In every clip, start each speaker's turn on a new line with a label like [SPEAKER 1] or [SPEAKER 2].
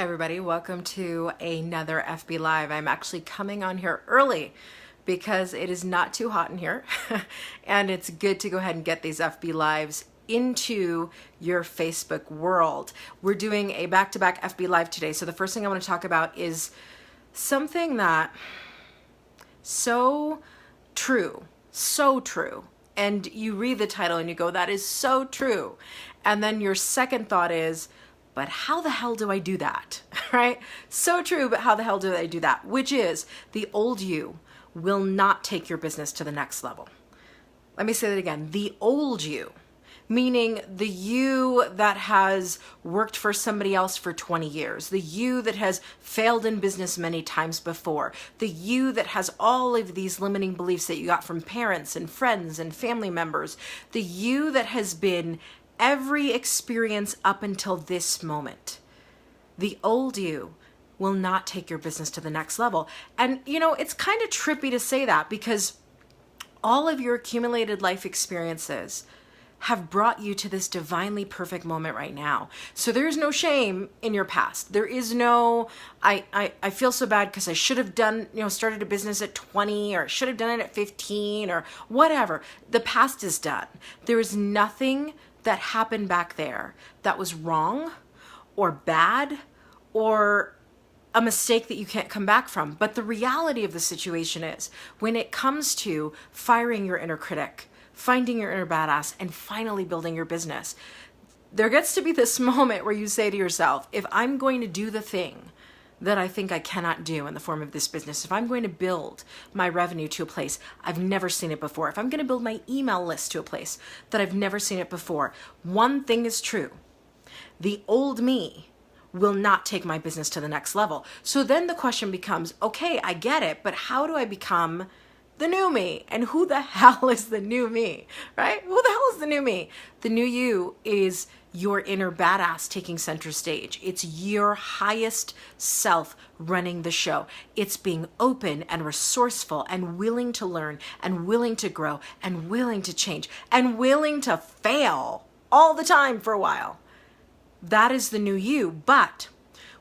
[SPEAKER 1] Hi everybody, welcome to another FB Live. I'm actually coming on here early because it is not too hot in here and it's good to go ahead and get these FB Lives into your Facebook world. We're doing a back-to-back FB Live today. So the first thing I want to talk about is something that so true. And you read the title and you go, that is so true. And then your second thought is, but how the hell do I do that, right? So true, but how the hell do I do that? Which is, the old you will not take your business to the next level. Let me say that again. The old you, meaning the you that has worked for somebody else for 20 years, the you that has failed in business many times before, the you that has all of these limiting beliefs that you got from parents and friends and family members, the you that has been every experience up until this moment. The old you will not take your business to the next level. And you know, it's kind of trippy to say that because all of your accumulated life experiences have brought you to this divinely perfect moment right now. So there's no shame in your past. There is no, I feel so bad because I should have done, started a business at 20 or should have done it at 15 or whatever. The past is done. There is nothing that happened back there that was wrong or bad or a mistake that you can't come back from. But the reality of the situation is when it comes to firing your inner critic, finding your inner badass, and finally building your business, there gets to be this moment where you say to yourself, if I'm going to do the thing that I think I cannot do in the form of this business, if I'm going to build my revenue to a place I've never seen it before, if I'm going to build my email list to a place that I've never seen it before, one thing is true. The old me will not take my business to the next level. So then the question becomes, okay, I get it, but how do I become the new me? And who the hell is the new me, right? Who the hell is the new me? The new you is your inner badass taking center stage. It's your highest self running the show. It's being open and resourceful and willing to learn and willing to grow and willing to change and willing to fail all the time for a while. That is the new you, but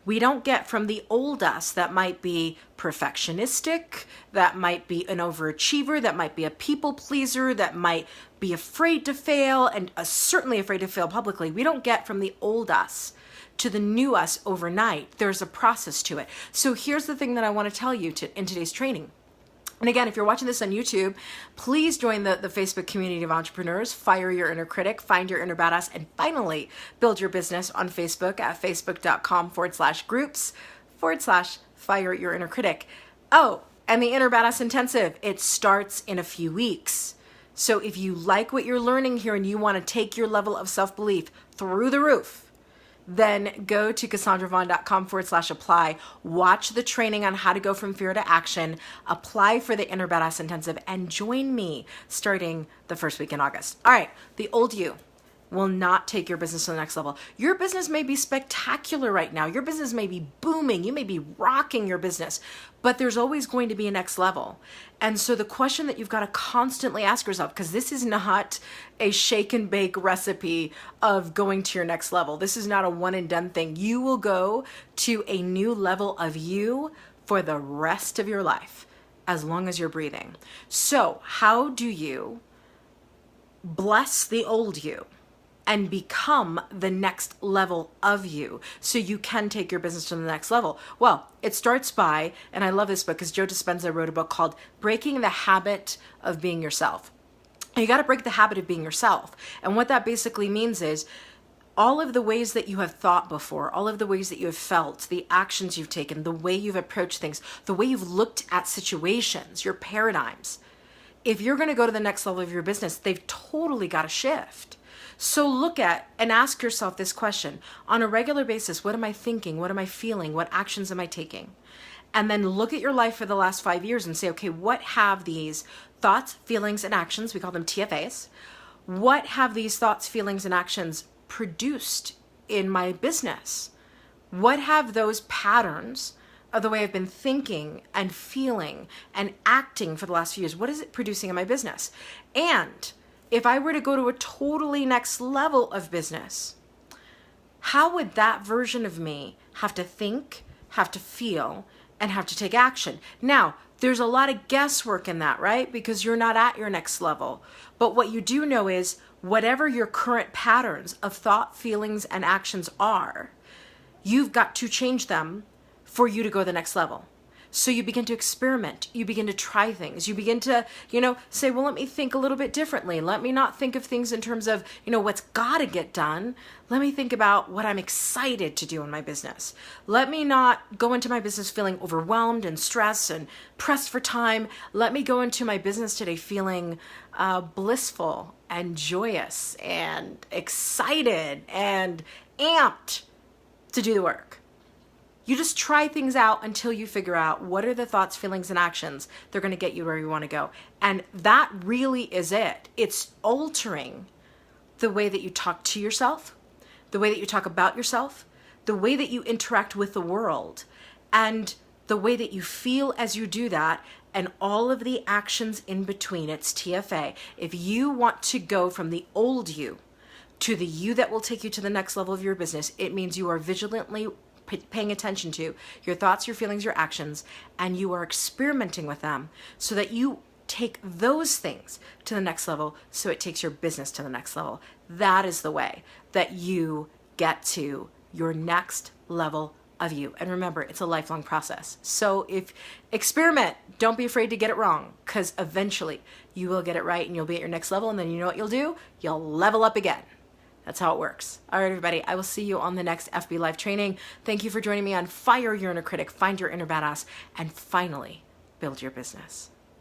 [SPEAKER 1] we don't get from the old us that might be perfectionistic, that might be an overachiever, that might be a people pleaser, that might be afraid to fail, and certainly afraid to fail publicly. We don't get from the old us to the new us overnight. There's a process to it. So here's the thing that I want to tell you in today's training. And again, if you're watching this on YouTube, please join the Facebook community of entrepreneurs, fire your inner critic, find your inner badass, and finally build your business on Facebook at facebook.com/groups/fire your inner critic. Oh, and the Inner Badass Intensive, it starts in a few weeks. So if you like what you're learning here and you want to take your level of self-belief through the roof, then go to CassandraVaughn.com/apply, watch the training on how to go from fear to action, apply for the Inner Badass Intensive, and join me starting the first week in August. All right, the old you will not take your business to the next level. Your business may be spectacular right now. Your business may be booming. You may be rocking your business, but there's always going to be a next level. And so the question that you've got to constantly ask yourself, because this is not a shake and bake recipe of going to your next level. This is not a one and done thing. You will go to a new level of you for the rest of your life, as long as you're breathing. So how do you bless the old you and become the next level of you so you can take your business to the next level? Well, it starts by, and I love this book because Joe Dispenza wrote a book called Breaking the Habit of Being Yourself. And you got to break the habit of being yourself. And what that basically means is all of the ways that you have thought before, all of the ways that you have felt, the actions you've taken, the way you've approached things, the way you've looked at situations, your paradigms. If you're going to go to the next level of your business, they've totally got to shift. So look at and ask yourself this question. On a regular basis, what am I thinking? What am I feeling? What actions am I taking? And then look at your life for the last 5 years and say, okay, what have these thoughts, feelings, and actions, we call them TFAs, what have these thoughts, feelings, and actions produced in my business? What have those patterns of the way I've been thinking and feeling and acting for the last few years, what is it producing in my business? And if I were to go to a totally next level of business, how would that version of me have to think, have to feel, and have to take action? Now, there's a lot of guesswork in that, right? Because you're not at your next level. But what you do know is whatever your current patterns of thought, feelings, and actions are, you've got to change them for you to go to the next level. So you begin to experiment, you begin to try things, you begin to, say, well, let me think a little bit differently. Let me not think of things in terms of, what's got to get done. Let me think about what I'm excited to do in my business. Let me not go into my business feeling overwhelmed and stressed and pressed for time. Let me go into my business today feeling blissful and joyous and excited and amped to do the work. You just try things out until you figure out what are the thoughts, feelings, and actions that are going to get you where you want to go. And that really is it. It's altering the way that you talk to yourself, the way that you talk about yourself, the way that you interact with the world, and the way that you feel as you do that, and all of the actions in between. It's TFA. If you want to go from the old you to the you that will take you to the next level of your business, it means you are vigilantly paying attention to your thoughts, your feelings, your actions, and you are experimenting with them so that you take those things to the next level, so it takes your business to the next level. That is the way that you get to your next level of you. And remember, it's a lifelong process. So if experiment, don't be afraid to get it wrong, because eventually you will get it right and you'll be at your next level. And then you know what you'll do? You'll level up again. That's how it works. All right, everybody, I will see you on the next FB Live training. Thank you for joining me on Fire Your Inner Critic, Find Your Inner Badass, and finally build your business.